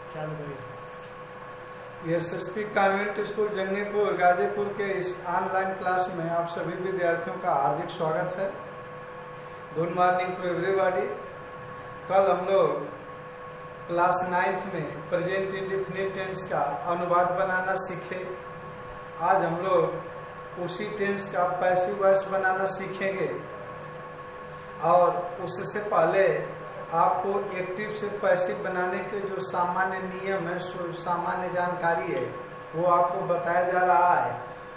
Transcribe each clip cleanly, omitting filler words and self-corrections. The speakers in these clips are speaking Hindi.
चालू करिए। SSP convent school Jangipur Ghazipur के इस ऑनलाइन क्लास में आप सभी विद्यार्थियों का हार्दिक स्वागत है। Good morning to everybody. कल हम लोग क्लास 9th में प्रेजेंट इंडेफिनिट टेंस का अनुवाद बनाना सीखे। आज हम लोग उसी टेंस का पैसिव वॉइस बनाना सीखेंगे और उससे पहले आपको एक्टिव से पैसिव बनाने के जो सामान्य नियम है, सामान्य जानकारी है, वो आपको बताया जा रहा है,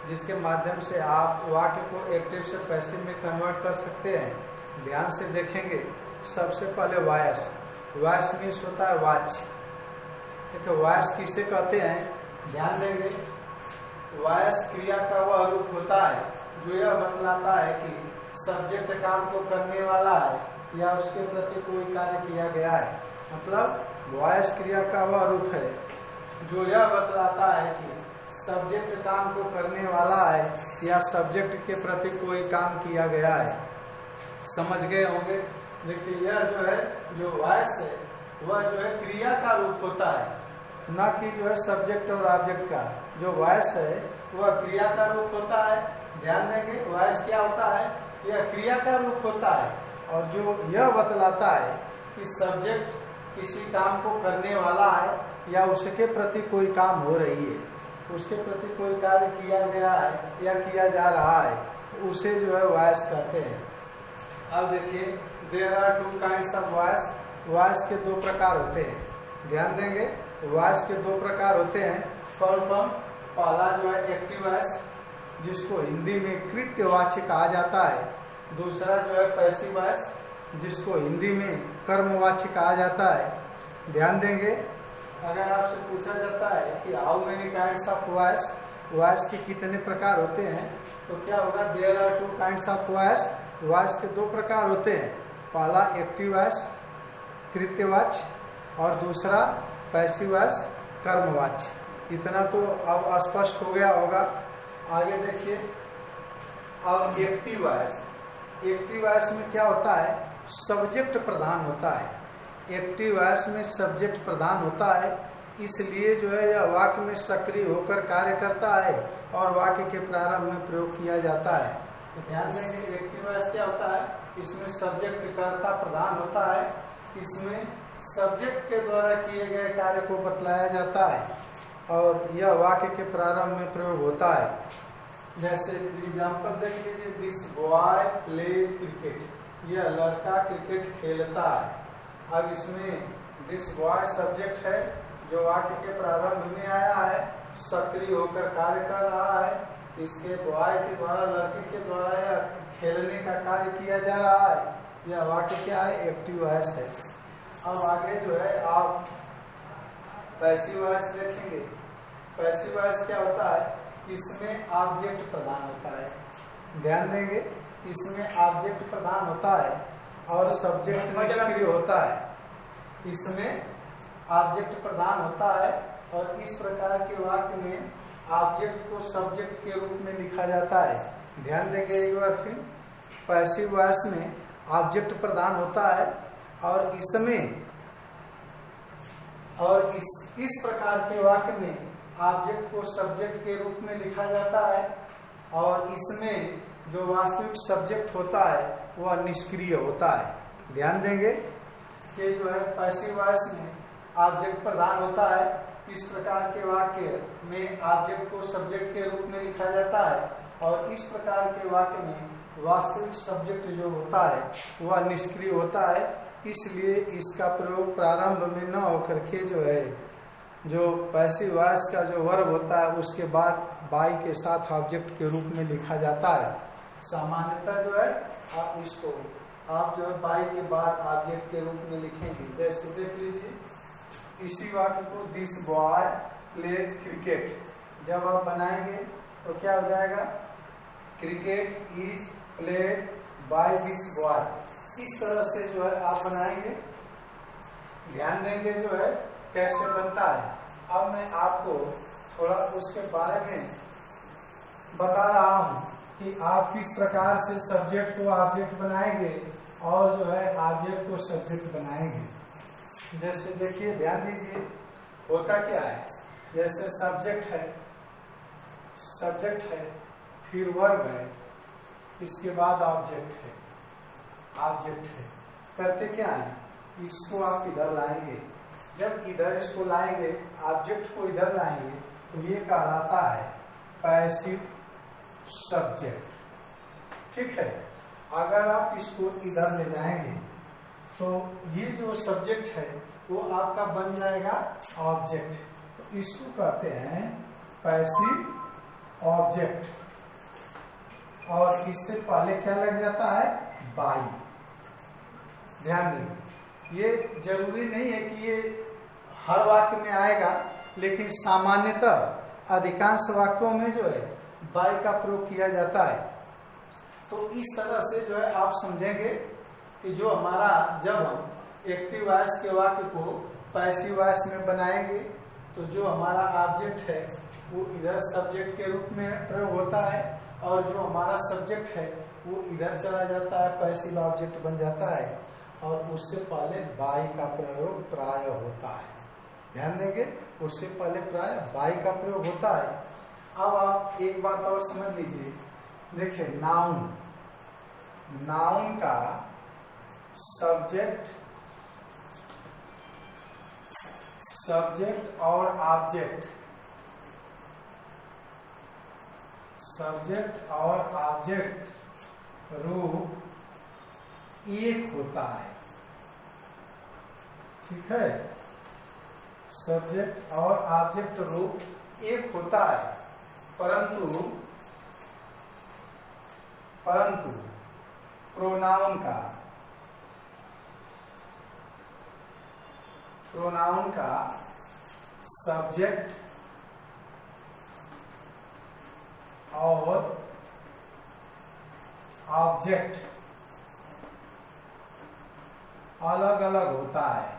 जिसके माध्यम से आप वाक्य को एक्टिव से पैसिव में कन्वर्ट कर सकते हैं। ध्यान से देखेंगे। सबसे पहले वॉइस। वॉइस मीन्स होता है वाच्य। देखिए वॉइस किसे कहते हैं, ध्यान देंगे। वॉइस क्रिया का वह रूप होता है जो यह बतलाता है कि सब्जेक्ट काम को करने वाला है या उसके प्रति कोई कार्य किया गया है। मतलब वॉइस क्रिया का वह रूप है जो यह बतलाता है कि सब्जेक्ट काम को करने वाला है या सब्जेक्ट के प्रति कोई काम किया गया है। समझ गए होंगे। देखिए यह जो है, जो वॉइस है वह जो है क्रिया का रूप होता है, न कि जो है सब्जेक्ट और ऑब्जेक्ट का। जो वॉइस है वह क्रिया का रूप होता है। ध्यान देंगे, वॉइस क्या होता है, यह क्रिया का रूप होता है और जो यह बतलाता है कि सब्जेक्ट किसी काम को करने वाला है या उसके प्रति कोई काम हो रही है, उसके प्रति कोई कार्य किया गया है या किया जा रहा है, उसे जो है वॉइस कहते हैं। अब देखिए, there are two kinds of voice. Voice के दो प्रकार होते हैं। ध्यान देंगे, वॉइस के दो प्रकार होते हैं। फॉर्म पहला जो है एक्टिव वॉइस, जिसको हिंदी में कृत्यवाची कहा जाता है। दूसरा जो है पैसिव वॉइस, जिसको हिंदी में कर्मवाची कहा जाता है। ध्यान देंगे, अगर आपसे पूछा जाता है कि how many kinds of voice, voice के कितने प्रकार होते हैं, तो क्या होगा, there are two kinds of voice. Voice के दो प्रकार होते हैं। पहला एक्टिव वॉइस कृत्यवाची और दूसरा पैसिव वॉइस कर्मवाची। इतना तो अब स्पष्ट हो गया होगा। आगे देखिए, अब एक्टिव वॉइस। एक्टिव वॉइस में क्या होता है, सब्जेक्ट प्रधान होता है। एक्टिव वॉइस में सब्जेक्ट प्रधान होता है, इसलिए जो है यह वाक्य में सक्रिय होकर कार्य करता है और वाक्य के प्रारंभ में प्रयोग किया जाता है। तो ध्यान देंगे, एक्टिव वॉइस क्या होता है, इसमें सब्जेक्ट कर्ता प्रधान होता है। इसमें सब्जेक्ट के द्वारा किए गए कार्य को बतलाया जाता है और यह वाक्य के प्रारंभ में प्रयोग होता है। जैसे एग्जाम्पल देख लीजिए, दिस बॉय प्लेज क्रिकेट। यह लड़का क्रिकेट खेलता है। अब इसमें दिस बॉय सब्जेक्ट है जो वाक्य के प्रारंभ में आया है, सक्रिय होकर कार्य कर रहा है। इसके बॉय के द्वारा, लड़के के द्वारा यह खेलने का कार्य किया जा रहा है। यह वाक्य क्या है, एक्टिव वॉइस है। अब आगे जो है आप पैसिव वॉइस देखेंगे। पैसिव वॉइस क्या होता है, इसमें ऑब्जेक्ट प्रधान होता है। ध्यान देंगे, इसमें ऑब्जेक्ट प्रधान होता है और सब्जेक्ट निष्क्रिय होता है। इसमें ऑब्जेक्ट प्रधान होता है और इस प्रकार के वाक्य में ऑब्जेक्ट को सब्जेक्ट के रूप में लिखा जाता है। ध्यान देंगे एक बार फिर, पैसिव वॉइस में ऑब्जेक्ट प्रधान होता है और इसमें और इस प्रकार के वाक्य में ऑब्जेक्ट को सब्जेक्ट के रूप में लिखा जाता है और इसमें जो वास्तविक सब्जेक्ट होता है वह निष्क्रिय होता है। ध्यान देंगे कि जो है पैसिव वॉइस में ऑब्जेक्ट प्रधान होता है। इस प्रकार के वाक्य में ऑब्जेक्ट को सब्जेक्ट के रूप में लिखा जाता है और इस प्रकार के वाक्य में वास्तविक सब्जेक्ट जो होता है वह निष्क्रिय होता है। इसलिए इसका प्रयोग प्रारंभ में न होकर के जो है, जो पैसिव वॉइस का जो वर्ब होता है उसके बाद बाई के साथ ऑब्जेक्ट के रूप में लिखा जाता है। सामान्यतः जो है आप इसको आप जो है बाई के बाद ऑब्जेक्ट के रूप में लिखेंगे। जैसे देख लीजिए, इसी वाक्य को दिस बॉय प्लेज क्रिकेट जब आप बनाएंगे तो क्या हो जाएगा, cricket is played by this boy. इस तरह से जो है आप बनाएंगे। ध्यान देंगे जो है कैसे बनता है। अब मैं आपको थोड़ा उसके बारे में बता रहा हूँ कि आप किस प्रकार से सब्जेक्ट को ऑब्जेक्ट बनाएंगे और जो है ऑब्जेक्ट को सब्जेक्ट बनाएंगे। जैसे देखिए, ध्यान दीजिए, होता क्या है, जैसे सब्जेक्ट है, फिर वर्ब है, इसके बाद ऑब्जेक्ट है, करते क्या है, इसको आप इधर लाएंगे, जब इधर इसको लाएंगे, ऑब्जेक्ट को इधर लाएंगे, तो ये कहलाता है पैसिव सब्जेक्ट। ठीक है, अगर आप इसको इधर ले जाएंगे तो ये जो सब्जेक्ट है वो आपका बन जाएगा ऑब्जेक्ट, तो इसको कहते हैं पैसिव ऑब्जेक्ट। और इससे पहले क्या लग जाता है, बाई। ध्यान दें, ये जरूरी नहीं है कि ये हर वाक्य में आएगा, लेकिन सामान्यतः अधिकांश वाक्यों में जो है बाई का प्रयोग किया जाता है। तो इस तरह से जो है आप समझेंगे कि जो हमारा, जब हम एक्टिव वॉइस के वाक्य को पैसिव वॉइस में बनाएंगे तो जो हमारा ऑब्जेक्ट है वो इधर सब्जेक्ट के रूप में प्रयोग होता है, और जो हमारा सब्जेक्ट है वो इधर चला जाता है, पैसिव ऑब्जेक्ट बन जाता है, और उससे पहले बाई का प्रयोग प्राय होता है। ध्यान देंगे, उससे पहले प्राय बाई का प्रयोग होता है। अब आप एक बात और समझ लीजिए, देखिए नाउन का सब्जेक्ट और ऑब्जेक्ट रूप एक होता है। ठीक है, सब्जेक्ट और ऑब्जेक्ट रूप एक होता है, परंतु प्रोनाउन का सब्जेक्ट और ऑब्जेक्ट अलग अलग होता है।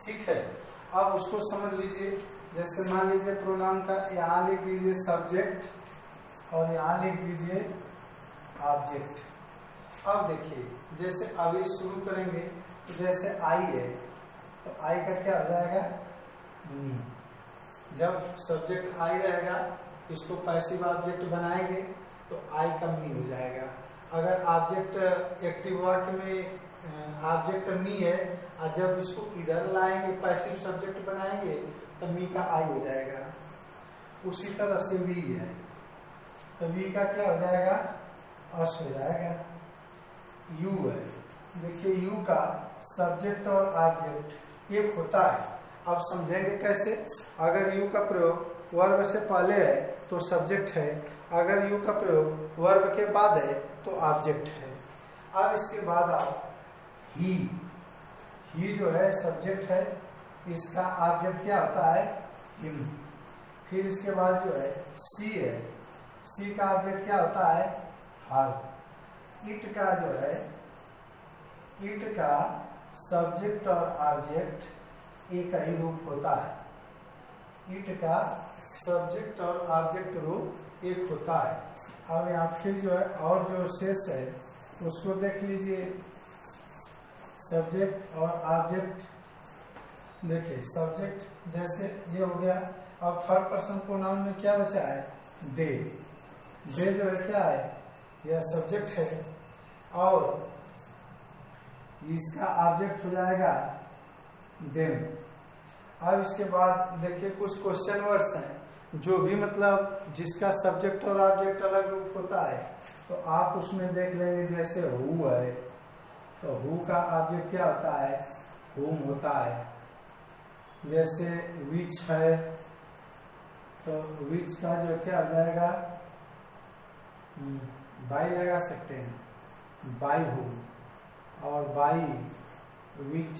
ठीक है, अब उसको समझ लीजिए। जैसे मान लीजिए प्रोनाउन का यहाँ लिख दीजिए सब्जेक्ट और यहाँ लिख दीजिए ऑब्जेक्ट। अब देखिए, जैसे अभी शुरू करेंगे तो जैसे आई है, तो आई का क्या हो जाएगा, मी। जब सब्जेक्ट आई रहेगा, इसको पैसिव ऑब्जेक्ट बनाएंगे तो आई का मी हो जाएगा। अगर ऑब्जेक्ट एक्टिव वाक्य में ऑब्जेक्ट मी है, और जब इसको इधर लाएंगे पैसिव सब्जेक्ट बनाएंगे तो मी का आई हो जाएगा। उसी तरह से वी है, तो वी का क्या हो जाएगा, अस हो जाएगा। यू है, देखिए यू का सब्जेक्ट और ऑब्जेक्ट एक होता है। अब समझेंगे कैसे, अगर यू का प्रयोग वर्ब से पहले है तो सब्जेक्ट है, अगर यू का प्रयोग वर्ब के बाद है तो ऑब्जेक्ट है। अब इसके बाद आप ही जो है सब्जेक्ट है, इसका ऑब्जेक्ट क्या होता है, हिम। फिर इसके बाद जो है सी है, सी का ऑब्जेक्ट क्या होता है, हर। इट का जो है, इट का सब्जेक्ट और ऑब्जेक्ट एक ही रूप होता है। इट का सब्जेक्ट और ऑब्जेक्ट रूप एक होता है। अब यहाँ फिर जो है और जो शेष है उसको देख लीजिए। सब्जेक्ट और ऑब्जेक्ट, देखिए सब्जेक्ट जैसे ये हो गया। अब थर्ड पर्सन प्रोनाउन में क्या बचा है, दे। दे जो है क्या है, यह सब्जेक्ट है, और इसका ऑब्जेक्ट हो जाएगा देम। अब इसके बाद देखिए कुछ क्वेश्चन वर्ड्स हैं जो भी मतलब जिसका सब्जेक्ट और ऑब्जेक्ट अलग रूप होता है, तो आप उसमें देख लेंगे। जैसे हु है, तो हु का ऑब्जेक्ट क्या होता है, हुम होता है। जैसे विच है, तो विच का जो क्या हो जाएगा, बाई लगा सकते हैं, बाई हु, और बाई विच।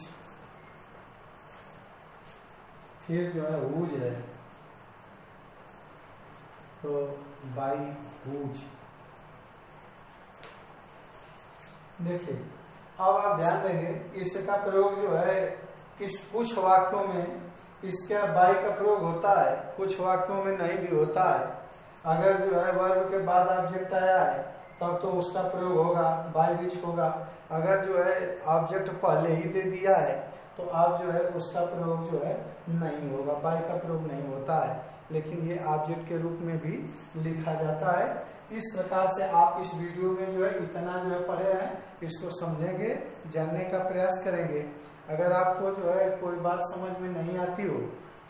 फिर जो है हुज है, तो बाई हुज। देखिए, अब आप ध्यान देंगे इसका प्रयोग जो है कुछ वाक्यों में इसका बाई का प्रयोग होता है, कुछ वाक्यों में नहीं भी होता है। अगर जो है वर्ब के बाद ऑब्जेक्ट आया है तब तो उसका प्रयोग होगा, बाय विच होगा। अगर जो है ऑब्जेक्ट पहले ही दे दिया है तो आप जो है उसका प्रयोग जो है नहीं होगा, बाय का प्रयोग नहीं होता है, लेकिन ये ऑब्जेक्ट के रूप में भी लिखा जाता है। इस प्रकार से आप इस वीडियो में जो है इतना जो है पढ़े हैं, इसको समझेंगे, जानने का प्रयास करेंगे। अगर आपको जो है कोई बात समझ में नहीं आती हो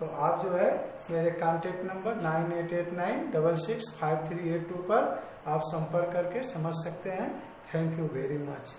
तो आप जो है मेरे कॉन्टेक्ट नंबर 9889665382 पर आप संपर्क करके समझ सकते हैं। Thank you very much.